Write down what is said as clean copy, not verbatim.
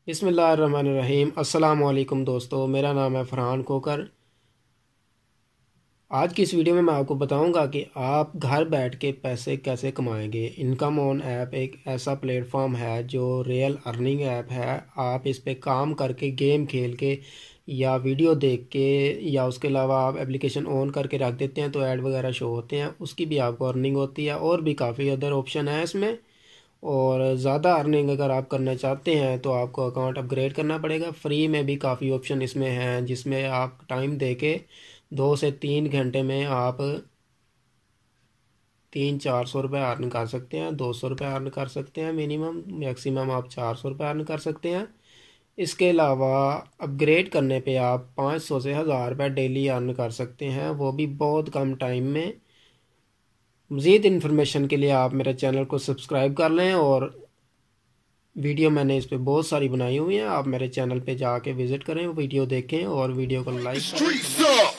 बिस्मिल्लाहिर्रहमानिर्रहीम। अस्सलाम वालेकुम दोस्तों, मेरा नाम है फरहान कोकर। आज की इस वीडियो में मैं आपको बताऊंगा कि आप घर बैठ के पैसे कैसे कमाएंगे। इनकम ऑन ऐप एक ऐसा प्लेटफॉर्म है जो रियल अर्निंग ऐप है। आप इस पे काम करके, गेम खेल के या वीडियो देख के या उसके अलावा आप एप्लीकेशन ऑन करके रख देते हैं तो ऐड वगैरह शो होते हैं, उसकी भी आपको अर्निंग होती है। और भी काफ़ी अदर ऑप्शन है इसमें। और ज़्यादा अर्निंग अगर आप करना चाहते हैं तो आपको अकाउंट अपग्रेड करना पड़ेगा। फ्री में भी काफ़ी ऑप्शन इसमें हैं जिसमें आप टाइम दे के 2 से 3 घंटे में आप 300-400 रुपये अर्न कर सकते हैं, 200 रुपये अर्न कर सकते हैं। मिनिमम मैक्सिमम आप 400 रुपये अर्न कर सकते हैं। इसके अलावा अपग्रेड करने पे आप 500 से 1000 रुपये डेली अर्न कर सकते हैं, वो भी बहुत कम टाइम में। मज़ीद इन्फॉर्मेशन के लिए आप मेरे चैनल को सब्सक्राइब कर लें। और वीडियो मैंने इस पे बहुत सारी बनाई हुई हैं, आप मेरे चैनल पे जाके विज़िट करें, वीडियो देखें और वीडियो को लाइक करें।